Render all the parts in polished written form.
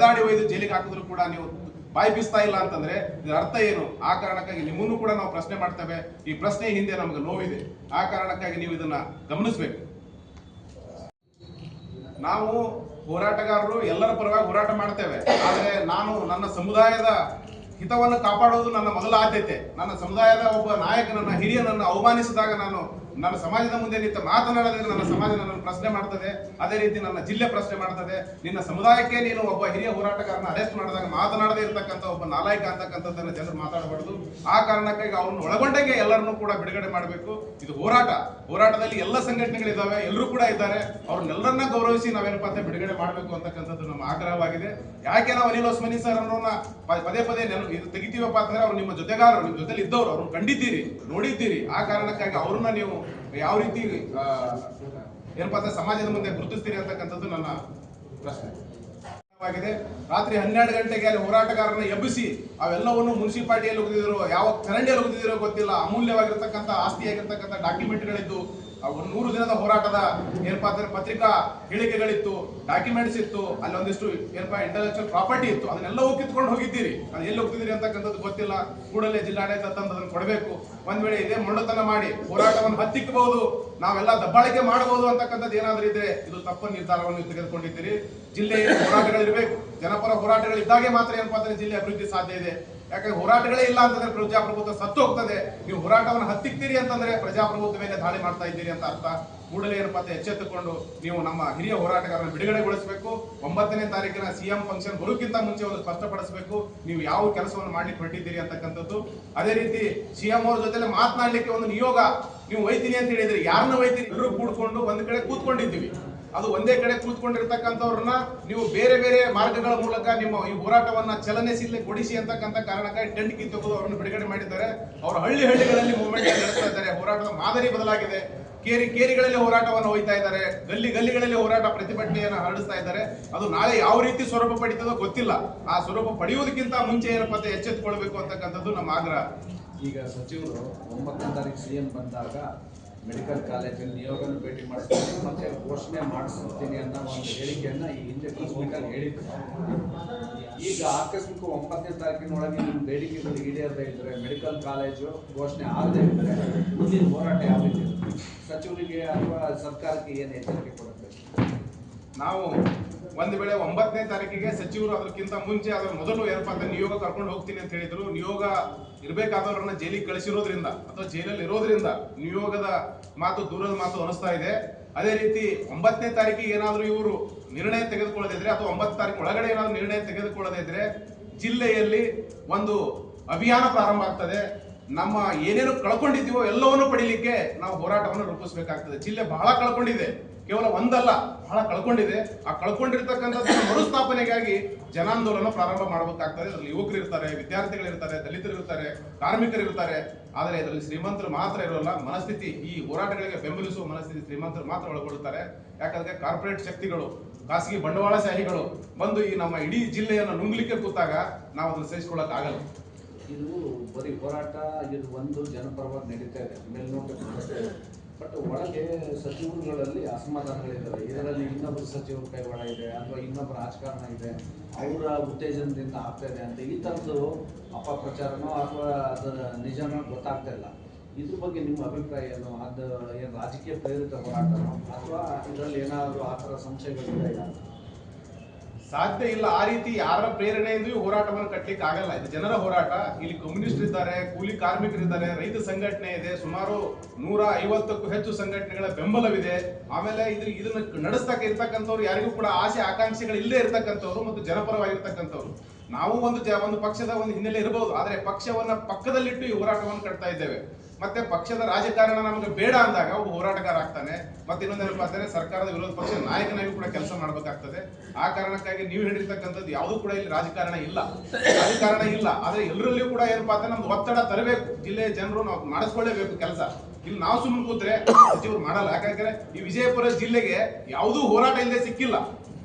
ಎಳೆದಾಡಿ ಒಯ್ದು ಜೈಲಿಗೆ ಹಾಕಿದ್ರು ಕೂಡ ನೀವು ಬಾಯಿ ಬೀಸ್ತಾ ಇಲ್ಲ ಅಂತಂದ್ರೆ ಇದರ ಅರ್ಥ ಏನು? ಆ ಕಾರಣಕ್ಕಾಗಿ ನಿಮ್ಮನ್ನು ಕೂಡ ನಾವು ಪ್ರಶ್ನೆ ಮಾಡ್ತೇವೆ. ಈ ಪ್ರಶ್ನೆ ಹಿಂದೆ ನಮಗೆ ನೋವಿದೆ. ಆ ಕಾರಣಕ್ಕಾಗಿ ನೀವು ಇದನ್ನ ಗಮನಿಸಬೇಕು. ನಾವು ಹೋರಾಟಗಾರರು ಎಲ್ಲರ ಪರವಾಗಿ ಹೋರಾಟ ಮಾಡ್ತೇವೆ. ಆದರೆ ನಾನು ನನ್ನ ಸಮುದಾಯದ ಹಿತವನ್ನು ಕಾಪಾಡುವುದು ನನ್ನ ಮೊದಲ ಆದ್ಯತೆ. ನನ್ನ ಸಮುದಾಯದ ಒಬ್ಬ ನಾಯಕನನ್ನ, ಹಿರಿಯನನ್ನು ಅವಮಾನಿಸಿದಾಗ ನಾನು ನನ್ನ ಸಮಾಜದ ಮುಂದೆ ನಿಂತು ಮಾತನಾಡೋದ್ರೆ ನನ್ನ ಸಮಾಜ ನನ್ನನ್ನು ಪ್ರಶ್ನೆ ಮಾಡ್ತದೆ. ಅದೇ ರೀತಿ ನನ್ನ ಜಿಲ್ಲೆ ಪ್ರಶ್ನೆ ಮಾಡ್ತದೆ. ನಿನ್ನ ಸಮುದಾಯಕ್ಕೆ ನೀನು ಒಬ್ಬ ಹಿರಿಯ ಹೋರಾಟಗಾರನ ಅರೆಸ್ಟ್ ಮಾಡಿದಾಗ ಮಾತನಾಡದೇ ಇರತಕ್ಕಂಥ ಒಬ್ಬ ನಾಲಾಯಕ ಅಂತಕ್ಕಂಥದ್ದನ್ನು ಜನರು ಮಾತಾಡಬಾರ್ದು. ಆ ಕಾರಣಕ್ಕಾಗಿ ಅವ್ರನ್ನ ಒಳಗೊಂಡಂಗೆ ಎಲ್ಲರನ್ನೂ ಕೂಡ ಬಿಡುಗಡೆ ಮಾಡಬೇಕು. ಇದು ಹೋರಾಟದಲ್ಲಿ ಎಲ್ಲ ಸಂಘಟನೆಗಳಿದ್ದಾವೆ, ಎಲ್ಲರೂ ಕೂಡ ಇದ್ದಾರೆ. ಅವ್ರನ್ನೆಲ್ಲರನ್ನ ಗೌರವಿಸಿ ನಾವೇನಪ್ಪ ಅಂತ ಬಿಡುಗಡೆ ಮಾಡಬೇಕು ಅಂತಕ್ಕಂಥದ್ದು ನಮ್ಮ ಆಗ್ರಹವಾಗಿದೆ. ಯಾಕೆ ನಾವು ಅನಿಲ್ ಹೊಸ್ಮನಿ ಸರ್ ಅನ್ನೋನ ಪದೇ ಪದೇ ಇದು ತೆಗಿತೀವಪ್ಪ ಅಂತಂದ್ರೆ ಅವ್ರು ನಿಮ್ಮ ಜೊತೆಗಾರರು, ನಿಮ್ಮ ಜೊತೆಲಿ ಇದ್ದವ್ರು, ಅವ್ರನ್ನ ಕಂಡಿದ್ದೀರಿ, ನೋಡಿದ್ದೀರಿ. ಆ ಕಾರಣಕ್ಕಾಗಿ ಅವ್ರನ್ನ ನೀವು ಯಾವ ರೀತಿ ಏನಪ್ಪಾ ಅಂತ ಸಮಾಜದ ಮುಂದೆ ಗುರುತಿಸ್ತೀರಿ ಅಂತಕ್ಕಂಥದ್ದು ನನ್ನ ಪ್ರಶ್ನೆ ಆಗಿದೆ. ರಾತ್ರಿ 12 ಗಂಟೆಗೆ ಅಲ್ಲಿ ಹೋರಾಟಗಾರರನ್ನ ಎಬ್ಬಿಸಿ ಅವೆಲ್ಲವನ್ನು ಮುನ್ಸಿಪಾಲಿಟಿಯಲ್ಲಿ ಹೋಗಿದ್ರು, ಯಾವ ಚರಂಡಿಯಲ್ಲಿ ಹೋಗಿದಿರೋ ಗೊತ್ತಿಲ್ಲ. ಅಮೂಲ್ಯವಾಗಿರ್ತಕ್ಕಂಥ ಆಸ್ತಿಯಾಗಿರ್ತಕ್ಕಂಥ ಡಾಕ್ಯುಮೆಂಟ್ಗಳಿದ್ದು 100 ದಿನದ ಹೋರಾಟದ ಏನಪ್ಪಾ ಅಂದ್ರೆ ಪತ್ರಿಕಾ ಹೇಳಿಕೆಗಳಿತ್ತು, ಡಾಕ್ಯುಮೆಂಟ್ಸ್ ಇತ್ತು, ಅಲ್ಲಿ ಒಂದಿಷ್ಟು ಏನಪ್ಪಾ ಇಂಟೆಲೆಕ್ಚುಯಲ್ ಪ್ರಾಪರ್ಟಿ ಇತ್ತು. ಅದನ್ನೆಲ್ಲವೂ ಕಿತ್ಕೊಂಡು ಹೋಗಿದ್ದೀರಿ. ಅದು ಎಲ್ಲಿ ಹೋಗ್ತಿದ್ದೀರಿ ಅಂತಕ್ಕಂಥದ್ದು ಗೊತ್ತಿಲ್ಲ. ಕೂಡಲೇ ಜಿಲ್ಲಾಡಳಿತ ತಂದು ಅದನ್ನು ಕೊಡಬೇಕು. ಒಂದ್ ವೇಳೆ ಇದೇ ಮೊಂಡತನ ಮಾಡಿ ಹೋರಾಟವನ್ನು ಹತ್ತಿಕ್ಕಬಹುದು, ನಾವೆಲ್ಲ ದಬ್ಬಾಳಿಕೆ ಮಾಡಬಹುದು ಅಂತಕ್ಕಂಥದ್ದು ಏನಾದ್ರೂ ಇದ್ರೆ ಇದು ತಪ್ಪು ನಿರ್ಧಾರವನ್ನು ತೆಗೆದುಕೊಂಡಿದ್ದೀರಿ. ಜಿಲ್ಲೆಯಲ್ಲಿ ಹೋರಾಟಗಳಿರ್ಬೇಕು, ಜನಪರ ಹೋರಾಟಗಳಿದ್ದಾಗೆ ಮಾತ್ರ ಏನಪ್ಪಾ ಅಂದ್ರೆ ಜಿಲ್ಲೆ ಅಭಿವೃದ್ಧಿ ಸಾಧ್ಯ ಇದೆ. ಯಾಕಂದ್ರೆ ಹೋರಾಟಗಳೇ ಇಲ್ಲ ಅಂತಂದ್ರೆ ಪ್ರಜಾಪ್ರಭುತ್ವ ಸತ್ತು ಹೋಗ್ತದೆ. ನೀವು ಹೋರಾಟವನ್ನು ಹತ್ತಿಕ್ತೀರಿ ಅಂತಂದ್ರೆ ಪ್ರಜಾಪ್ರಭುತ್ವ ಮೇಲೆ ದಾಳಿ ಮಾಡ್ತಾ ಇದ್ದೀರಿ ಅಂತ ಅರ್ಥ. ಕೂಡಲೇ ಏನಪ್ಪಾ ಎಚ್ಚೆತ್ತುಕೊಂಡು ನೀವು ನಮ್ಮ ಹಿರಿಯ ಹೋರಾಟಗಾರರನ್ನು ಬಿಡುಗಡೆಗೊಳಿಸಬೇಕು. 9ನೇ ತಾರೀಕಿನ ಸಿಎಂ ಫಂಕ್ಷನ್ ಬರೋಕ್ಕಿಂತ ಮುಂಚೆ ಒಂದು ಸ್ಪಷ್ಟಪಡಿಸಬೇಕು ನೀವು ಯಾವ ಕೆಲಸವನ್ನು ಮಾಡ್ಲಿಕ್ಕೆ ಹೊರಟಿದ್ದೀರಿ ಅಂತಕ್ಕಂಥದ್ದು. ಅದೇ ರೀತಿ ಸಿಎಂ ಅವ್ರ ಜೊತೆ ಮಾತನಾಡ್ಲಿಕ್ಕೆ ಒಂದು ನಿಯೋಗ ನೀವು ಒಯ್ತೀನಿ ಅಂತ ಹೇಳಿದ್ರಿ. ಯಾರನ್ನ ಒಯ್ತೀನಿ? ಎಲ್ಲರೂ ಕೂಡ್ಕೊಂಡು ಒಂದ್ ಕಡೆ ಕೂತ್ಕೊಂಡಿದ್ದೀವಿ. ಅದು ಒಂದೇ ಕಡೆ ಕೂತ್ಕೊಂಡಿರ್ತಕ್ಕಂಥವ್ರನ್ನ ನೀವು ಬೇರೆ ಬೇರೆ ಮಾರ್ಗಗಳ ಮೂಲಕ ನಿಮ್ಮ ಈ ಹೋರಾಟವನ್ನ ಚಲನೆಗೊಳಿಸಿ ಅಂತಕ್ಕಂಥ ಕಾರಣಕ್ಕಾಗಿ ಟೆಂಟ್ ಕಿತ್ತುಕೊಂಡು ಅವರನ್ನು ಬಿಡುಗಡೆ ಮಾಡಿದ್ದಾರೆ. ಅವರು ಹಳ್ಳಿಗಳಲ್ಲಿ ಮೂವ್ಮೆಂಟ್ ನಡೆಸ್ತಾ ಇದ್ದಾರೆ. ಹೋರಾಟದ ಮಾದರಿ ಬದಲಾಗಿದೆ. ಕೇರಿಗಳಲ್ಲಿ ಹೋರಾಟವನ್ನು ಒಯ್ತಾ ಇದ್ದಾರೆ. ಗಲ್ಲಿಗಳಲ್ಲಿ ಹೋರಾಟ ಪ್ರತಿಭಟನೆಯನ್ನು ಹರಡಿಸ್ತಾ ಇದ್ದಾರೆ. ಅದು ನಾಳೆ ಯಾವ ರೀತಿ ಸ್ವರೂಪ ಪಡಿತದೋ ಗೊತ್ತಿಲ್ಲ. ಆ ಸ್ವರೂಪ ಪಡೆಯುವುದಕ್ಕಿಂತ ಮುಂಚೆ ಏನಪ್ಪಾ ಎಚ್ಚೆತ್ತುಕೊಳ್ಬೇಕು ಅಂತಕ್ಕಂಥದ್ದು ನಮ್ಮ ಆಗ್ರಹ. ಈಗ ಸಚಿವರು 9ನೇ ತಾರೀಕು ಸಿಎಂ ಬಂದಾಗ ಮೆಡಿಕಲ್ ಕಾಲೇಜಲ್ಲಿ ನಿಯೋಗನ ಭೇಟಿ ಮಾಡಿಸ್ತೀನಿ ಮತ್ತೆ ಘೋಷಣೆ ಮಾಡಿಸ್ತೀನಿ ಅನ್ನೋ ಒಂದು ಹೇಳಿಕೆಯನ್ನ ಈ ಹಿಂದೆ ಪ್ರೆಸ್ ಮೀಟಲ್ಲಿ ಹೇಳಿದ್ರು. ಈಗ ಆಕಸ್ಮಿಕ 9ನೇ ತಾರೀಕಿನೊಳಗೆ ನಿಮ್ಮ ಬೇಡಿಕೆಗಳು ಈಡೇರದೇ ಇದ್ರೆ, ಮೆಡಿಕಲ್ ಕಾಲೇಜು ಘೋಷಣೆ ಆಗದೇ ಇದ್ರೆ ಮುಂದಿನ ಹೋರಾಟ ಯಾವ ರೀತಿ ಸಚಿವರಿಗೆ ಅಥವಾ ಸರ್ಕಾರಕ್ಕೆ ಏನು ಎಚ್ಚರಿಕೆ ಕೊಡಬೇಕು? ನಾವು ಒಂದು ವೇಳೆ 9ನೇ ತಾರೀಕಿಗೆ ಸಚಿವರು ಅದಕ್ಕಿಂತ ಮುಂಚೆ ಅದರ ಮೊದಲು ಏನಪ್ಪಾ ಅಂತ ನಿಯೋಗ ಕರ್ಕೊಂಡು ಹೋಗ್ತೀನಿ ಅಂತ ಹೇಳಿದ್ರು. ನಿಯೋಗ ಇರಬೇಕಾದವರನ್ನ ಜೈಲಿಗೆ ಕಳಿಸಿರೋದ್ರಿಂದ ಅಥವಾ ಜೈಲಲ್ಲಿ ಇರೋದ್ರಿಂದ ನಿಯೋಗದ ಮಾತು ದೂರದ ಮಾತು ಅನಿಸ್ತಾ ಇದೆ. ಅದೇ ರೀತಿ 9ನೇ ತಾರೀಕಿಗೆ ಏನಾದರೂ ಇವರು ನಿರ್ಣಯ ತೆಗೆದುಕೊಳ್ಳದಿದ್ರೆ ಅಥವಾ 9 ತಾರೀಕು ಒಳಗಡೆ ಏನಾದರೂ ನಿರ್ಣಯ ತೆಗೆದುಕೊಳ್ಳದಿದ್ರೆ ಜಿಲ್ಲೆಯಲ್ಲಿ ಒಂದು ಅಭಿಯಾನ ಪ್ರಾರಂಭ ಆಗ್ತದೆ. ನಮ್ಮ ಏನೇನು ಕಳ್ಕೊಂಡಿದ್ದೀವೋ ಎಲ್ಲವನ್ನೂ ಪಡಿಲಿಕ್ಕೆ ನಾವು ಹೋರಾಟವನ್ನು ರೂಪಿಸಬೇಕಾಗ್ತದೆ. ಜಿಲ್ಲೆ ಬಹಳ ಕಳ್ಕೊಂಡಿದೆ, ಕೇವಲ ಒಂದಲ್ಲ ಬಹಳ ಕಳ್ಕೊಂಡಿದೆ. ಆ ಕಳ್ಕೊಂಡಿರ್ತಕ್ಕಂಥದ್ದು ಮರುಸ್ಥಾಪನೆಗಾಗಿ ಜನಾಂದೋಲನ ಪ್ರಾರಂಭ ಮಾಡಬೇಕಾಗ್ತದೆ. ಅದರಲ್ಲಿ ಯುವಕರು ಇರ್ತಾರೆ, ವಿದ್ಯಾರ್ಥಿಗಳಿರ್ತಾರೆ, ದಲಿತರು ಇರ್ತಾರೆ, ಕಾರ್ಮಿಕರು ಇರ್ತಾರೆ. ಆದರೆ ಇದರಲ್ಲಿ ಶ್ರೀಮಂತರು ಮಾತ್ರ ಇರೋಲ್ಲ. ಮನಸ್ಥಿತಿ ಈ ಹೋರಾಟಗಳಿಗೆ ಬೆಂಬಲಿಸುವ ಮನಸ್ಥಿತಿ ಶ್ರೀಮಂತರು ಮಾತ್ರ ಒಳಗೊಳ್ಳುತ್ತಾರೆ. ಯಾಕಂದ್ರೆ ಕಾರ್ಪೊರೇಟ್ ಶಕ್ತಿಗಳು, ಖಾಸಗಿ ಬಂಡವಾಳಶಾಹಿಗಳು ಬಂದು ಈ ನಮ್ಮ ಇಡೀ ಜಿಲ್ಲೆಯನ್ನು ನುಂಗ್ಲಿಕ್ಕೆ ಕೂತಾಗ ನಾವು ಅದನ್ನು ಸಹಿಸಿಕೊಳ್ಳಕ್ ಆಗಲ್ಲ. ಇದು ಬರೀ ಹೋರಾಟ, ಇದು ಒಂದು ಜನಪರವಾಗಿ ನಡೀತಾ ಇದೆ ಮೇಲ್ನೋಟಕ್ಕೆ. ಬಟ್ ಒಳಗೆ ಸಚಿವರುಗಳಲ್ಲಿ ಅಸಮಾಧಾನಗಳಿದ್ದಾವೆ. ಇದರಲ್ಲಿ ಇನ್ನೊಬ್ಬರು ಸಚಿವರ ಕೈವಾಡ ಇದೆ ಅಥವಾ ಇನ್ನೊಬ್ಬರ ರಾಜಕಾರಣ ಇದೆ, ಅವರ ಉತ್ತೇಜನದಿಂದ ಆಗ್ತಾ ಇದೆ ಅಂತ ಈ ಥರದ್ದು ಅಪಪ್ರಚಾರನೋ ಅಥವಾ ಅದರ ನಿಜನೋ ಗೊತ್ತಾಗ್ತಾ ಇಲ್ಲ. ಇದ್ರ ಬಗ್ಗೆ ನಿಮ್ಮ ಅಭಿಪ್ರಾಯ ಏನು? ಅದು ಏನು ರಾಜಕೀಯ ಪ್ರೇರಿತ ಹೋರಾಟನೋ ಅಥವಾ ಇದರಲ್ಲಿ ಏನಾದರೂ ಆ ಥರ ಸಂಶಯಗಳಿದೆ? ಸಾಧ್ಯ ಇಲ್ಲ. ಆ ರೀತಿ ಯಾರ ಪ್ರೇರಣೆಯಿಂದ ಹೋರಾಟವನ್ನು ಕಟ್ಟಲಿಕ್ಕೆ ಆಗಲ್ಲ. ಇದು ಜನರ ಹೋರಾಟ. ಇಲ್ಲಿ ಕಮ್ಯುನಿಸ್ಟ್ ಇದ್ದಾರೆ, ಕೂಲಿ ಕಾರ್ಮಿಕರಿದ್ದಾರೆ, ರೈತ ಸಂಘಟನೆ ಇದೆ, ಸುಮಾರು 150ಕ್ಕೂ ಹೆಚ್ಚು ಸಂಘಟನೆಗಳ ಬೆಂಬಲವಿದೆ. ಆಮೇಲೆ ಇದನ್ನ ನಡೆಸ್ತಕ್ಕ ಇರ್ತಕ್ಕಂಥವ್ರು ಯಾರಿಗೂ ಕೂಡ ಆಸೆ ಆಕಾಂಕ್ಷೆಗಳು ಇಲ್ಲದೆ ಇರ್ತಕ್ಕಂಥವ್ರು ಮತ್ತು ಜನಪರವಾಗಿರ್ತಕ್ಕಂಥವ್ರು. ನಾವು ಒಂದು ಪಕ್ಷದ ಒಂದು ಹಿನ್ನೆಲೆ ಇರಬಹುದು, ಆದರೆ ಪಕ್ಷವನ್ನ ಪಕ್ಕದಲ್ಲಿಟ್ಟು ಈ ಹೋರಾಟವನ್ನು ಕಟ್ತಾ ಇದ್ದೇವೆ. ಮತ್ತೆ ಪಕ್ಷದ ರಾಜಕಾರಣ ನಮಗೆ ಬೇಡ ಅಂದಾಗ ಒಬ್ಬ ಹೋರಾಟಗಾರ ಆಗ್ತಾನೆ. ಮತ್ತೆ ಇನ್ನೊಂದೇನಪ್ಪ ಅಂದ್ರೆ ಸರ್ಕಾರದ ವಿರೋಧ ಪಕ್ಷ ನಾಯಕನಾಗಿ ಕೂಡ ಕೆಲಸ ಮಾಡಬೇಕಾಗ್ತದೆ. ಆ ಕಾರಣಕ್ಕಾಗಿ ನೀವು ಹೇಳಿರ್ತಕ್ಕಂಥದ್ದು ಯಾವುದೂ ಕೂಡ ಇಲ್ಲಿ ರಾಜಕಾರಣ ಇಲ್ಲ. ಆದ್ರೆ ಎಲ್ಲರಲ್ಲಿಯೂ ಕೂಡ ಏನಪ್ಪಾ ಅಂದ್ರೆ ನಮ್ದು ಒತ್ತಡ ತರಬೇಕು. ಜಿಲ್ಲೆಯ ಜನರು ನಾವು ಮಾಡಿಸ್ಕೊಳ್ಳೇಬೇಕು ಕೆಲಸ. ಇಲ್ಲಿ ನಾವು ಸುಮ್ಮನೆ ಕೂತ್ರೆ ಸಚಿವರು ಮಾಡಲ್ಲ. ಯಾಕಂದ್ರೆ ಈ ವಿಜಯಪುರ ಜಿಲ್ಲೆಗೆ ಯಾವುದೂ ಹೋರಾಟ ಇಲ್ಲದೆ ಸಿಕ್ಕಿಲ್ಲ.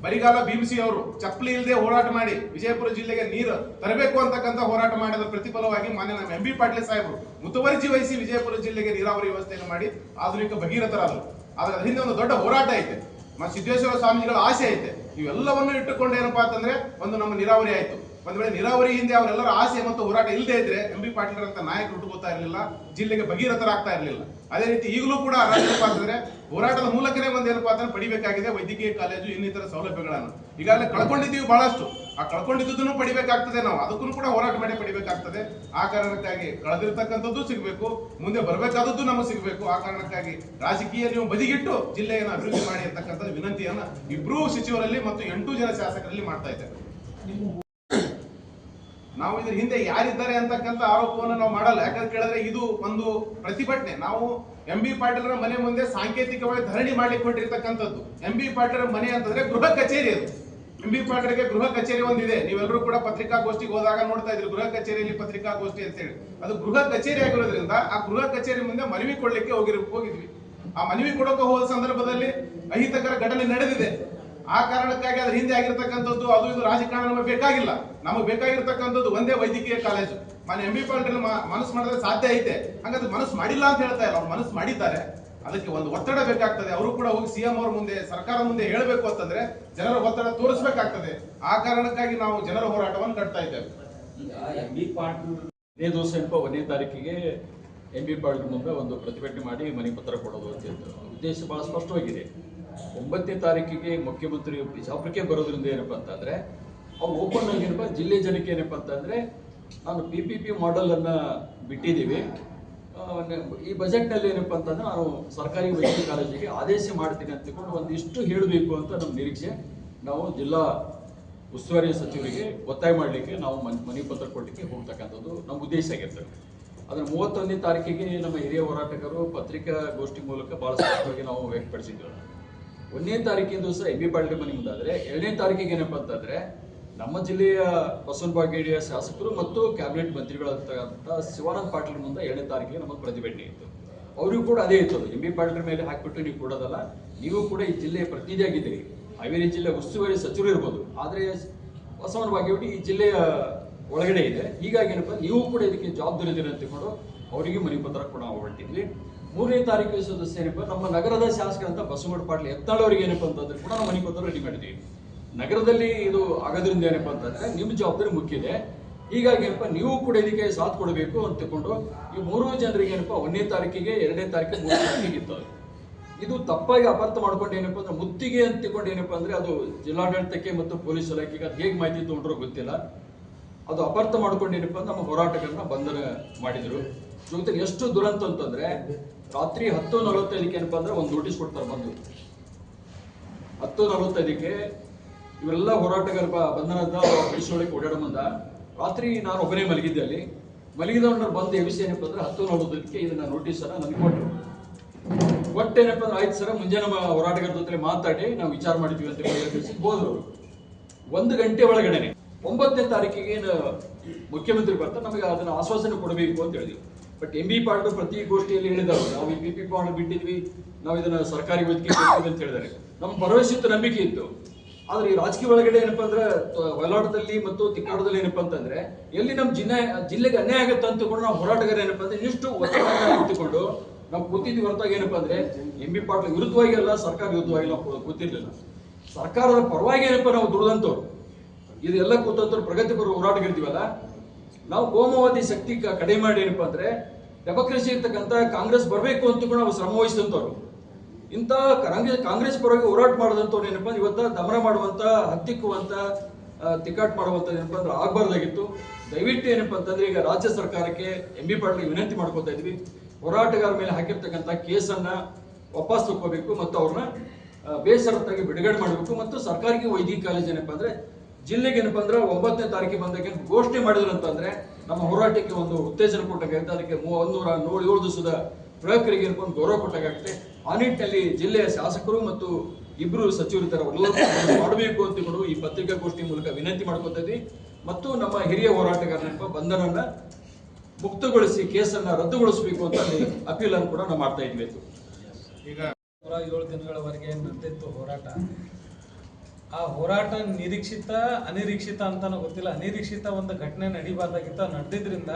ಬರಿಗಾಲ ಭೀಮಸಿ ಅವರು ಚಪ್ಪಲಿ ಇಲ್ಲದೆ ಹೋರಾಟ ಮಾಡಿ ವಿಜಯಪುರ ಜಿಲ್ಲೆಗೆ ನೀರು ತರಬೇಕು ಅಂತಕ್ಕಂಥ ಹೋರಾಟ ಮಾಡಿದ ಪ್ರತಿಫಲವಾಗಿ ಮಾನ್ಯ ನಮ್ಮ ಎಂ ಬಿ ಪಾಟೀಲ್ ಸಾಹೇಬರು ಮುತುವರ್ಜಿ ವಹಿಸಿ ವಿಜಯಪುರ ಜಿಲ್ಲೆಗೆ ನೀರಾವರಿ ವ್ಯವಸ್ಥೆಯನ್ನು ಮಾಡಿ ಆಧುನಿಕ ಭಗೀರಥರಾದರು. ಆದ್ರೆ ಅದರಿಂದ ಒಂದು ದೊಡ್ಡ ಹೋರಾಟ ಐತೆ. ಸಿದ್ದೇಶ್ವರ ಸ್ವಾಮೀಜಿಗಳ ಆಸೆ ಐತೆ. ಇವೆಲ್ಲವನ್ನು ಇಟ್ಟುಕೊಂಡು ಏನಪ್ಪಾ ಅಂತಂದ್ರೆ ಒಂದು ನಮ್ಮ ನೀರಾವರಿ ಆಯ್ತು. ಒಂದ್ ವೇಳೆ ನೀರಾವರಿ ಹಿಂದೆ ಅವರೆಲ್ಲರ ಆಸೆ ಮತ್ತು ಹೋರಾಟ ಇಲ್ಲದೆ ಇದ್ರೆ MB ಪಾಟೀಲ್ ಅಂತ ನಾಯಕರು ಹುಟ್ಟುಕೋತಾ ಇರಲಿಲ್ಲ, ಜಿಲ್ಲೆಗೆ ಭಗೀರಥರಾಗ್ತಾ ಇರಲಿಲ್ಲ. ಅದೇ ರೀತಿ ಈಗಲೂ ಕೂಡ ಏನಪ್ಪಾ ಅಂತಂದ್ರೆ ಹೋರಾಟದ ಮೂಲಕನೇ ಒಂದು ಏನಪ್ಪಾ ಅಂತಂದ್ರೆ ಪಡಿಬೇಕಾಗಿದೆ ವೈದ್ಯಕೀಯ ಕಾಲೇಜು ಇನ್ನಿತರ ಸೌಲಭ್ಯಗಳನ್ನು. ಈಗಾಗಲೇ ಕಳ್ಕೊಂಡಿದ್ದೀವಿ ಬಹಳಷ್ಟು, ಆ ಕಳ್ಕೊಂಡಿದ್ದನ್ನು ಪಡಿಬೇಕಾಗ್ತದೆ. ನಾವು ಅದಕ್ಕೂ ಕೂಡ ಹೋರಾಟ ಮಾಡಿ ಪಡಿಬೇಕಾಗ್ತದೆ. ಆ ಕಾರಣಕ್ಕಾಗಿ ಕಳೆದಿರ್ತಕ್ಕಂಥದ್ದು ಸಿಗಬೇಕು, ಮುಂದೆ ಬರಬೇಕಾದದ್ದು ನಮಗೆ ಸಿಗಬೇಕು. ಆ ಕಾರಣಕ್ಕಾಗಿ ರಾಜಕೀಯ ನೀವು ಬದಿಗಿಟ್ಟು ಜಿಲ್ಲೆಯನ್ನು ಅಭಿವೃದ್ಧಿ ಮಾಡಿ ಅಂತಕ್ಕಂಥ ವಿನಂತಿಯನ್ನ ಇಬ್ಬರೂ ಸಚಿವರಲ್ಲಿ ಮತ್ತು 8 ಜನ ಶಾಸಕರಲ್ಲಿ ಮಾಡ್ತಾ ಇದ್ದೇವೆ. ನಾವು ಇದ್ರ ಹಿಂದೆ ಯಾರಿದ್ದಾರೆ ಅಂತಕ್ಕಂಥ ಆರೋಪವನ್ನು ನಾವು ಮಾಡಲ್ಲ. ಯಾಕಂತ ಕೇಳಿದ್ರೆ ಇದು ಒಂದು ಪ್ರತಿಭಟನೆ. ನಾವು MB ಪಾಟೀಲರ ಮನೆ ಮುಂದೆ ಸಾಂಕೇತಿಕವಾಗಿ ಧರಣಿ ಮಾಡ್ಲಿಕ್ಕೆ ಹೊರಟಿರ್ತಕ್ಕಂಥದ್ದು. MB ಪಾಟೀಲರ ಮನೆ ಅಂತಂದ್ರೆ ಗೃಹ ಕಚೇರಿ. ಅದು MB ಪಾಟೀಲ್ಗೆ ಗೃಹ ಕಚೇರಿ ಒಂದಿದೆ. ನೀವೆಲ್ಲರೂ ಕೂಡ ಪತ್ರಿಕಾಗೋಷ್ಠಿಗೆ ಹೋದಾಗ ನೋಡ್ತಾ ಇದ್ರಿ, ಗೃಹ ಕಚೇರಿಯಲ್ಲಿ ಪತ್ರಿಕಾಗೋಷ್ಠಿ ಅಂತ ಹೇಳಿ. ಅದು ಗೃಹ ಕಚೇರಿ ಆಗಿರೋದ್ರಿಂದ ಆ ಗೃಹ ಕಚೇರಿ ಮುಂದೆ ಮನವಿ ಕೊಡ್ಲಿಕ್ಕೆ ಹೋಗಿದ್ವಿ. ಆ ಮನವಿ ಕೊಡೋಕೆ ಹೋದ ಸಂದರ್ಭದಲ್ಲಿ ಅಹಿತಕರ ಘಟನೆ ನಡೆದಿದೆ. ಆ ಕಾರಣಕ್ಕಾಗಿ ಅದ್ರ ಹಿಂದೆ ಆಗಿರ್ತಕ್ಕಂಥದ್ದು ಅದು ಇದು ರಾಜಕಾರಣ ನಮಗೆ ಬೇಕಾಗಿಲ್ಲ. ನಮಗೆ ಬೇಕಾಗಿರ್ತಕ್ಕಂಥದ್ದು ಒಂದೇ ವೈದ್ಯಕೀಯ ಕಾಲೇಜು. MB ಪಾಟೀಲ್ ಮನಸ್ಸು ಮಾಡಿದ್ರೆ ಸಾಧ್ಯ ಐತೆ, ಹಾಗಾದ್ರೆ ಮನಸ್ಸು ಮಾಡಿಲ್ಲ ಅಂತ ಹೇಳ್ತಾ ಇಲ್ಲ, ಅವ್ರು ಮನಸ್ಸು ಮಾಡಿದ್ದಾರೆ. ಅದಕ್ಕೆ ಒಂದು ಒತ್ತಡ ಬೇಕಾಗ್ತದೆ. ಅವರು ಕೂಡ ಹೋಗಿ CM ಅವ್ರ ಮುಂದೆ, ಸರ್ಕಾರ ಮುಂದೆ ಹೇಳಬೇಕು ಅಂತಂದ್ರೆ ಜನರ ಒತ್ತಡ ತೋರಿಸಬೇಕಾಗ್ತದೆ. ಆ ಕಾರಣಕ್ಕಾಗಿ ನಾವು ಜನರ ಹೋರಾಟವನ್ನು ಕಟ್ತಾ ಇದ್ದೇವೆ. MB ಪಾಟೀಲ್ ದಿವಸ 1ನೇ ತಾರೀಕಿಗೆ MB ಪಾಟೀಲ್ ಮುಂದೆ ಒಂದು ಪ್ರತಿಭಟನೆ ಮಾಡಿ ಮನೆ ಪತ್ರ ಕೊಡೋದು ಅಂತ ಉದ್ದೇಶ ಬಹಳ ಸ್ಪಷ್ಟವಾಗಿದೆ. 9ನೇ ತಾರೀಕಿಗೆ ಮುಖ್ಯಮಂತ್ರಿ ಬಿಜಾಪುರಕ್ಕೆ ಬರೋದ್ರಿಂದ ಏನಪ್ಪಾ ಅಂತಂದ್ರೆ ಅವ್ರು ಓಪನ್ ಆಗಿ ಏನಪ್ಪಾ ಜಿಲ್ಲೆ ಜನಕ್ಕೆ ಏನಪ್ಪಾ ಅಂತಂದ್ರೆ ನಾನು PPP ಮಾಡೆಲ್ ಅನ್ನ ಬಿಟ್ಟಿದ್ದೀವಿ, ಈ ಬಜೆಟ್ ನಲ್ಲಿ ಏನಪ್ಪಾ ಅಂತಂದ್ರೆ ನಾನು ಸರ್ಕಾರಿ ವೈದ್ಯಕೀಯ ಕಾಲೇಜಿಗೆ ಆದೇಶ ಮಾಡ್ತೀನಿ ಅಂತ ತಿಳ್ಕೊಂಡು ಒಂದಿಷ್ಟು ಹೇಳಬೇಕು ಅಂತ ನಮ್ಮ ನಿರೀಕ್ಷೆ. ನಾವು ಜಿಲ್ಲಾ ಉಸ್ತುವಾರಿ ಸಚಿವರಿಗೆ ಒತ್ತಾಯ ಮಾಡಲಿಕ್ಕೆ ನಾವು ಮನವಿ ಪತ್ರ ಕೊಡಲಿಕ್ಕೆ ಹೋಗ್ತಕ್ಕಂಥದ್ದು ನಮ್ಮ ಉದ್ದೇಶ ಆಗಿರ್ತದೆ. ಅದರ 31ನೇ ತಾರೀಕಿಗೆ ನಮ್ಮ ಹಿರಿಯ ಹೋರಾಟಗಾರರು ಪತ್ರಿಕಾಗೋಷ್ಠಿ ಮೂಲಕ ಬಹಳ ಸ್ಪಷ್ಟವಾಗಿ ನಾವು ವ್ಯಕ್ತಪಡಿಸಿದ್ದೇವೆ. 1ನೇ ತಾರೀಕಿನ ದಿವಸ MB ಪಾಟೀಲ್ ಮನೆ ಮುಂದಾದ್ರೆ 2ನೇ ತಾರೀಕಿಗೆ ಏನಪ್ಪಾ ಅಂತಂದ್ರೆ ನಮ್ಮ ಜಿಲ್ಲೆಯ ಬಸವನ ಬಾಗೇಡಿಯ ಶಾಸಕರು ಮತ್ತು ಕ್ಯಾಬಿನೆಟ್ ಮಂತ್ರಿಗಳಾದಂಥ ಶಿವಾನಂದ ಪಾಟೀಲ್ ಮುಂದೆ 2ನೇ ತಾರೀಕಿಗೆ ನಮ್ಮ ಪ್ರತಿಭಟನೆ ಇತ್ತು. ಅವರಿಗೂ ಕೂಡ ಅದೇ ಇತ್ತು, MB ಪಾಟೀಲ್ ಮೇಲೆ ಹಾಕಿಬಿಟ್ಟು ನೀವು ಕೊಡೋದಲ್ಲ, ನೀವು ಕೂಡ ಈ ಜಿಲ್ಲೆಯ ಪ್ರತಿನಿಧಿ ಆಗಿದ್ದೀರಿ, ಹಾವೇರಿ ಜಿಲ್ಲೆ ಉಸ್ತುವಾರಿ ಸಚಿವರು ಇರ್ಬೋದು, ಆದರೆ ಬಸವನ ಬಾಗೇವಾಡಿ ಈ ಜಿಲ್ಲೆಯ ಒಳಗಡೆ ಇದೆ. ಹೀಗಾಗಿ ಏನಪ್ಪಾ ನೀವು ಕೂಡ ಇದಕ್ಕೆ ಜವಾಬ್ದಾರಿ ಇದ್ದೀರಿ ಅಂತ ತಿಳ್ಕೊಂಡು ಅವರಿಗೆ ಮನವಿ ಪತ್ರ ಕೂಡ ನಾವು ಹೊರಟಿದ್ವಿ. 3ನೇ ತಾರೀಕು ಸದಸ್ಯ ಏನಪ್ಪ ನಮ್ಮ ನಗರದ ಶಾಸಕರಂತ ಬಸವಗೌಡ ಪಾಟೀಲ್ ಯತ್ನಾಳ್ ಅವರಿಗೆ ಏನಪ್ಪಾ ಅಂತಂದ್ರೆ ಕೂಡ ನಾವು ಮನವಿ ಪತ್ರ ರೆಡಿ ಮಾಡಿದ್ವಿ. ನಗರದಲ್ಲಿ ಇದು ಆಗೋದ್ರಿಂದ ಏನಪ್ಪಾ ಅಂತಂದ್ರೆ ನಿಮ್ಮ ಜವಾಬ್ದಾರಿ ಮುಖ್ಯ ಇದೆ, ಹೀಗಾಗಿ ಏನಪ್ಪಾ ನೀವು ಕೂಡ ಇದಕ್ಕೆ ಸಾಥ್ ಕೊಡಬೇಕು ಅಂತ ತಿಳ್ಕೊಂಡು ಈ 3 ಜನರಿಗೆ ಏನಪ್ಪಾ 1ನೇ ತಾರೀಕಿಗೆ 2ನೇ ತಾರೀಕಿಗೆ 3 ತಾರೀಕಿಗೆ ಇತ್ತು. ಇದು ತಪ್ಪಾಗಿ ಅಪಾರ್ಥ ಮಾಡ್ಕೊಂಡು ಏನಪ್ಪಾ ಅಂದ್ರೆ ಮುತ್ತಿಗೆ ಅಂತ ತಿಳ್ಕೊಂಡು ಏನಪ್ಪಾ ಅಂದ್ರೆ ಅದು ಜಿಲ್ಲಾಡಳಿತಕ್ಕೆ ಮತ್ತು ಪೊಲೀಸ್ ಇಲಾಖೆಗೆ ಅದು ಹೇಗೆ ಮಾಹಿತಿ ತಗೊಂಡ್ರೋ ಗೊತ್ತಿಲ್ಲ, ಅದು ಅಪಾರ್ಥ ಮಾಡ್ಕೊಂಡು ಏನಪ್ಪಾ ನಮ್ಮ ಹೋರಾಟಗಾರನ ಬಂಧನ ಮಾಡಿದ್ರು. ಜೊತೆಗೆ ಎಷ್ಟು ದುರಂತ ಅಂತಂದ್ರೆ ರಾತ್ರಿ 10:45ಕ್ಕೆ ಏನಪ್ಪಾ ಅಂದ್ರೆ ಒಂದು ನೋಟಿಸ್ ಕೊಡ್ತಾರೆ. ಬಂದು 10:45ಕ್ಕೆ ಇವರೆಲ್ಲ ಹೋರಾಟಗಾರ ಬಂಧನದ ಬಿಡಿಸೋಳಿಗೆ ಓಡಾಡೋ ಮುಂದ ರಾತ್ರಿ ನಾನು ಒಬ್ಬನೇ ಮಲಗಿದ್ದೆ. ಅಲ್ಲಿ ಮಲಗಿದವನ್ನ ಬಂದು ಎಬ್ಬಿಸಿ ಏನಪ್ಪಾ ಅಂದ್ರೆ 10:45ಕ್ಕೆ ಇದನ್ನ ನೋಟಿಸ್ ಅನ್ನ ನನಗೆ ಕೊಟ್ಟರು. ಏನಪ್ಪಾ ಅಂದ್ರೆ ಆಯ್ತು ಸರ್, ಮುಂಜಾನೆ ನಮ್ಮ ಹೋರಾಟಗಾರ ಜೊತೆ ಮಾತಾಡಿ ನಾವು ವಿಚಾರ ಮಾಡಿದ್ವಿ ಅಂತ ಹೇಳಿ ಹೋದ್ರು. 1 ಗಂಟೆ ಒಳಗಡೆನೆ 9ನೇ ತಾರೀಕಿಗೆ ಮುಖ್ಯಮಂತ್ರಿ ಬರ್ತಾರೆ, ನಮಗೆ ಅದನ್ನ ಆಶ್ವಾಸನೆ ಕೊಡಬೇಕು ಅಂತ ಹೇಳಿದ್ವಿ. ಬಟ್ MB ಪಾಟೀಲ್ ಪ್ರತಿ ಗೋಷ್ಠಿಯಲ್ಲಿ ಹೇಳಿದವರು ನಾವು ಈ PPP ಮಾಡಲು ಬಿಟ್ಟಿದ್ವಿ, ನಾವು ಇದನ್ನ ಸರ್ಕಾರಿ ವೈದ್ಯಕೀಯ ಕೊಡ್ತೀವಿ ಅಂತ ಹೇಳಿದ್ದಾರೆ. ನಮ್ಮ ಭರವಸೆ ಇತ್ತು, ನಂಬಿಕೆ ಇತ್ತು. ಆದ್ರೆ ಈ ರಾಜಕೀಯ ಒಳಗಡೆ ಏನಪ್ಪಾ ಅಂದ್ರೆ ಹೊಲಾಟದಲ್ಲಿ ಮತ್ತು ತಿಕ್ಕಾಟದಲ್ಲಿ ಏನಪ್ಪಾ ಅಂತಂದ್ರೆ ಎಲ್ಲಿ ನಮ್ಮ ಜಿಲ್ಲೆಗೆ ಅನ್ಯಾಯ ಆಗುತ್ತೆ ಅಂತ ತಿಳ್ಕೊಂಡು ನಾವು ಹೋರಾಟಗಾರ ಏನಪ್ಪಾ ಅಂದ್ರೆ ಇನ್ನಿಷ್ಟು ಒತ್ತಡ ಇಟ್ಟುಕೊಂಡು ನಾವು ಕೂತಿದ್ವಿ. ಹೊರತಾಗಿ ಏನಪ್ಪಾ ಅಂದ್ರೆ MB ಪಾಟೀಲ್ ವಿರುದ್ಧವಾಗಿ ಅಲ್ಲ, ಸರ್ಕಾರ ವಿರುದ್ಧವಾಗಿ ನಾವು ಕೂತಿರ್ಲಿಲ್ಲ. ಸರ್ಕಾರದ ಪರವಾಗಿ ಏನಪ್ಪಾ ನಾವು ದುಡಿದಂತವ್ರು, ಇದೆಲ್ಲ ಕೂತಂತವ್ರು ಪ್ರಗತಿಪರ ಹೋರಾಟಗಾರ್ತೀವಲ್ಲ, ನಾವು ಕೋಮುವಾದಿ ಶಕ್ತಿ ಕಡಿಮೆ ಮಾಡಿ ಏನಪ್ಪಾ ಅಂದ್ರೆ ಡೆಮೋಕ್ರಸಿ ಇರ್ತಕ್ಕಂಥ ಕಾಂಗ್ರೆಸ್ ಬರಬೇಕು ಅಂತ ಕೂಡ ನಾವು ಶ್ರಮ ವಹಿಸಿದಂತವ್ರು. ಇಂಥ ಕಾಂಗ್ರೆಸ್ ಪರವಾಗಿ ಹೋರಾಟ ಮಾಡಿದಂಥವ್ರು ಏನಪ್ಪಾ ಇವತ್ತ ದಮನ ಮಾಡುವಂತ, ಹತ್ತಿಕ್ಕುವಂತ, ತಿಕ್ಕಾಟ ಮಾಡುವಂತ ಏನಪ್ಪಾ ಅಂದ್ರೆ ಆಗ್ಬಾರ್ದಾಗಿತ್ತು. ದಯವಿಟ್ಟು ಏನಪ್ಪಾ ಅಂತಂದ್ರೆ ಈಗ ರಾಜ್ಯ ಸರ್ಕಾರಕ್ಕೆ MB ಪಾಟೀಲ್ ವಿನಂತಿ ಮಾಡ್ಕೊತಾ ಇದ್ವಿ, ಹೋರಾಟಗಾರ ಮೇಲೆ ಹಾಕಿರ್ತಕ್ಕಂಥ ಕೇಸನ್ನ ವಾಪಸ್ ತಗೋಬೇಕು ಮತ್ತು ಅವ್ರನ್ನ ಬೇಷರತ್ತಾಗಿ ಬಿಡುಗಡೆ ಮಾಡಬೇಕು. ಮತ್ತು ಸರ್ಕಾರಿ ವೈದ್ಯಕೀಯ ಕಾಲೇಜ್ ಏನಪ್ಪಾ ಅಂದ್ರೆ ಜಿಲ್ಲೆಗೆ ಏನಪ್ಪಾ ಅಂದ್ರೆ 9ನೇ ತಾರೀಕಿಗೆ ಬಂದಾಗ ಘೋಷಣೆ ಮಾಡಿದ್ರು ಅಂತಂದ್ರೆ ನಮ್ಮ ಹೋರಾಟಕ್ಕೆ ಒಂದು ಉತ್ತೇಜನ ಕೊಟ್ಟಾಗುತ್ತೆ. ಅದಕ್ಕೆ 107 ದಿವಸದ ಪ್ರಕ್ರಿಯೆಗೆ ಏನಪ್ಪಾ ಒಂದು ಗೌರವ ಕೊಟ್ಟಾಗುತ್ತೆ. ಆ ನಿಟ್ಟಿನಲ್ಲಿ ಜಿಲ್ಲೆಯ ಶಾಸಕರು ಮತ್ತು 2 ಸಚಿವರು ತರ ಮಾಡಬೇಕು ಅಂತ ಈ ಪತ್ರಿಕಾಗೋಷ್ಠಿ ಮೂಲಕ ವಿನಂತಿ ಮಾಡ್ಕೊತಾ ಇದ್ವಿ. ಮತ್ತು ನಮ್ಮ ಹಿರಿಯ ಹೋರಾಟಗಾರನ ಬಂಧನನ್ನ ಮುಕ್ತಗೊಳಿಸಿ ಕೇಸನ್ನ ರದ್ದುಗೊಳಿಸಬೇಕು ಅಂತ ಅಪೀಲ್ ಅನ್ನು ಕೂಡ ನಾವು ಮಾಡ್ತಾ ಇದ್ವಿ. ಈಗ 107 ದಿನಗಳವರೆಗೆ ನಡೆದಿತ್ತು ಹೋರಾಟ. ಆ ಹೋರಾಟ ನಿರೀಕ್ಷಿತ ಅನಿರೀಕ್ಷಿತ ಅಂತಾನೂ ಗೊತ್ತಿಲ್ಲ, ಅನಿರೀಕ್ಷಿತ ಒಂದು ಘಟನೆ ನಡೀಬಾರ್ದಾಗಿತ್ತು, ನಡೆದಿದ್ರಿಂದ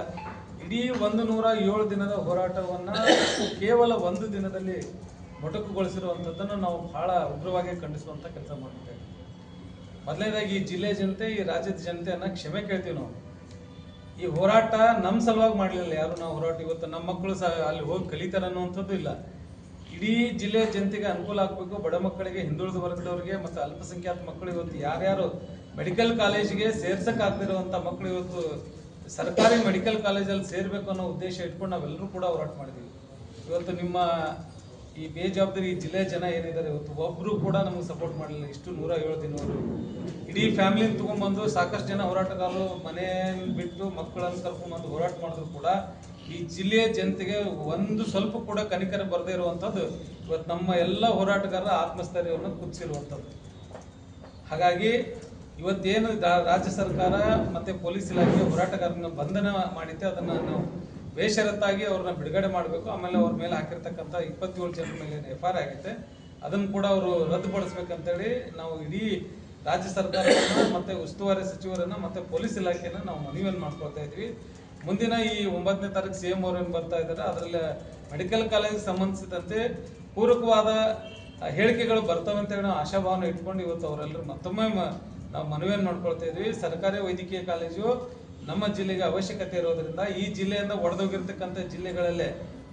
ಇಡೀ 107 ದಿನದ ಹೋರಾಟವನ್ನ ಕೇವಲ 1 ದಿನದಲ್ಲಿ ಮೊಟಕುಗೊಳಿಸಿರುವಂಥದ್ದನ್ನು ನಾವು ಬಹಳ ಉಗ್ರವಾಗಿ ಖಂಡಿಸುವಂತ ಕೆಲಸ ಮಾಡಿದ್ದೇವೆ. ಮೊದಲನೇದಾಗಿ ಈ ಜಿಲ್ಲೆ ಜನತೆ, ಈ ರಾಜ್ಯದ ಜನತೆಯನ್ನ ಕ್ಷಮೆ ಕೇಳ್ತೀವಿ ನಾವು. ಈ ಹೋರಾಟ ನಮ್ಮ ಸಲುವಾಗಿ ಮಾಡಲಿಲ್ಲ ಯಾರು. ನಾವು ಹೋರಾಟ ಇವತ್ತು ನಮ್ಮ ಮಕ್ಕಳು ಸಹ ಅಲ್ಲಿ ಹೋಗಿ ಕಲಿತಾರೆ ಅನ್ನುವಂಥದ್ದು ಇಲ್ಲ. ಇಡೀ ಜಿಲ್ಲೆಯ ಜನತೆಗೆ ಅನುಕೂಲ ಆಗಬೇಕು. ಬಡ ಮಕ್ಕಳಿಗೆ, ಹಿಂದುಳಿದ ವರ್ಗದವರಿಗೆ ಮತ್ತು ಅಲ್ಪಸಂಖ್ಯಾತ ಮಕ್ಕಳು ಇವತ್ತು ಯಾರ್ಯಾರು ಮೆಡಿಕಲ್ ಕಾಲೇಜಿಗೆ ಸೇರ್ಸಕ್ಕಾಗದಿರುವಂಥ ಮಕ್ಕಳು ಇವತ್ತು ಸರ್ಕಾರಿ ಮೆಡಿಕಲ್ ಕಾಲೇಜಲ್ಲಿ ಸೇರ್ಬೇಕು ಅನ್ನೋ ಉದ್ದೇಶ ಇಟ್ಕೊಂಡು ನಾವೆಲ್ಲರೂ ಕೂಡ ಹೋರಾಟ ಮಾಡಿದ್ದೀವಿ. ಇವತ್ತು ನಿಮ್ಮ ಈ ಬೇಜವಾಬ್ದಾರಿ ಈ ಜಿಲ್ಲೆಯ ಜನ ಏನಿದ್ದಾರೆ ಇವತ್ತು ಒಬ್ಬರು ಕೂಡ ನಮಗೆ ಸಪೋರ್ಟ್ ಮಾಡಲಿಲ್ಲ. ಇಷ್ಟು 107 ದಿನವರು ಇಡೀ ಫ್ಯಾಮಿಲಿನ ತೊಗೊಂಡ್ಬಂದು ಸಾಕಷ್ಟು ಜನ ಹೋರಾಟಗಾರರು ಮನೆಯನ್ನು ಬಿಟ್ಟು ಮಕ್ಕಳನ್ನು ಕರ್ಕೊಂಡ್ಬಂದು ಹೋರಾಟ ಮಾಡಿದ್ರು ಕೂಡ ಈ ಜಿಲ್ಲೆಯ ಜನತೆಗೆ ಒಂದು ಸ್ವಲ್ಪ ಕೂಡ ಕನಿಕರ ಬರದೇ ಇರುವಂಥದ್ದು ಇವತ್ತು ನಮ್ಮ ಎಲ್ಲ ಹೋರಾಟಗಾರರ ಆತ್ಮಸ್ಥೈರ್ಯವನ್ನು ಕುದಿಸಿರುವಂಥದ್ದು. ಹಾಗಾಗಿ ಇವತ್ತೇನು ರಾಜ್ಯ ಸರ್ಕಾರ ಮತ್ತು ಪೊಲೀಸ್ ಇಲಾಖೆ ಹೋರಾಟಗಾರನ ಬಂಧನ ಮಾಡಿದ್ದೆ ಅದನ್ನು ನಾವು ಬೇಷರತ್ತಾಗಿ ಅವ್ರನ್ನ ಬಿಡುಗಡೆ ಮಾಡಬೇಕು. ಆಮೇಲೆ ಅವ್ರ ಮೇಲೆ ಹಾಕಿರ್ತಕ್ಕಂಥ 27 ಜನರ ಮೇಲೆ FIR ಆಗೈತೆ, ಅದನ್ನು ಕೂಡ ಅವರು ರದ್ದುಪಡಿಸ್ಬೇಕಂತೇಳಿ ನಾವು ಇಡೀ ರಾಜ್ಯ ಸರ್ಕಾರವನ್ನು ಮತ್ತು ಉಸ್ತುವಾರಿ ಸಚಿವರನ್ನು ಮತ್ತು ಪೊಲೀಸ್ ಇಲಾಖೆಯನ್ನು ನಾವು ಮನವಿಯನ್ನು ಮಾಡ್ಕೊಳ್ತಾ ಇದ್ವಿ. ಮುಂದಿನ ಈ 9ನೇ ತಾರೀಕು CM ಅವರೇನು ಬರ್ತಾ ಇದ್ದಾರೆ, ಅದರಲ್ಲಿ ಮೆಡಿಕಲ್ ಕಾಲೇಜಿಗೆ ಸಂಬಂಧಿಸಿದಂತೆ ಪೂರಕವಾದ ಹೇಳಿಕೆಗಳು ಬರ್ತವೆ ಅಂತೇಳಿ ನಾವು ಆಶಾಭಾವನೆ ಇಟ್ಕೊಂಡು ಇವತ್ತು ಅವರೆಲ್ಲರೂ ಮತ್ತೊಮ್ಮೆ ನಾವು ಮನವಿಯನ್ನು ಮಾಡ್ಕೊಳ್ತಾ ಇದ್ವಿ. ಸರ್ಕಾರಿ ವೈದ್ಯಕೀಯ ಕಾಲೇಜು ನಮ್ಮ ಜಿಲ್ಲೆಗೆ ಅವಶ್ಯಕತೆ ಇರೋದ್ರಿಂದ ಈ ಜಿಲ್ಲೆಯಿಂದ ಒಡೆದೋಗಿರ್ತಕ್ಕಂಥ ಜಿಲ್ಲೆಗಳಲ್ಲೇ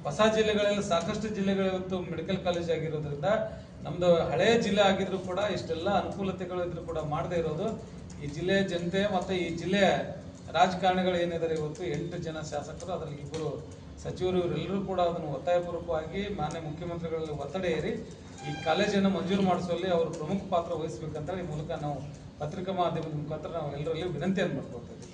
ಹೊಸ ಜಿಲ್ಲೆಗಳಲ್ಲಿ ಸಾಕಷ್ಟು ಜಿಲ್ಲೆಗಳು ಇವತ್ತು ಮೆಡಿಕಲ್ ಕಾಲೇಜ್ ಆಗಿರೋದ್ರಿಂದ ನಮ್ಮದು ಹಳೆಯ ಜಿಲ್ಲೆ ಆಗಿದ್ರು ಕೂಡ ಇಷ್ಟೆಲ್ಲ ಅನುಕೂಲತೆಗಳು ಇದ್ರೂ ಕೂಡ ಮಾಡದೇ ಇರೋದು ಈ ಜಿಲ್ಲೆಯ ಜನತೆ ಮತ್ತು ಈ ಜಿಲ್ಲೆಯ ರಾಜಕಾರಣಿಗಳು ಏನಿದ್ದಾರೆ ಇವತ್ತು 8 ಜನ ಶಾಸಕರು, ಅದರಲ್ಲಿ 2 ಸಚಿವರು, ಇವರೆಲ್ಲರೂ ಕೂಡ ಅದನ್ನು ಒತ್ತಾಯಪೂರ್ವಕವಾಗಿ ಮಾನ್ಯ ಮುಖ್ಯಮಂತ್ರಿಗಳಲ್ಲಿ ಒತ್ತಡ ಏರಿ ಈ ಕಾಲೇಜನ್ನು ಮಂಜೂರು ಮಾಡಿಸುವಲ್ಲಿ ಅವರು ಪ್ರಮುಖ ಪಾತ್ರ ವಹಿಸಬೇಕಂತ ಈ ಮೂಲಕ ನಾವು ಪತ್ರಿಕಾ ಮಾಧ್ಯಮದ ಮುಖಾಂತರ ನಾವು ಎಲ್ಲರಲ್ಲಿ ವಿನಂತಿಯನ್ನು ಮಾಡ್ಕೊಳ್ತಾ ಇದ್ದೀವಿ.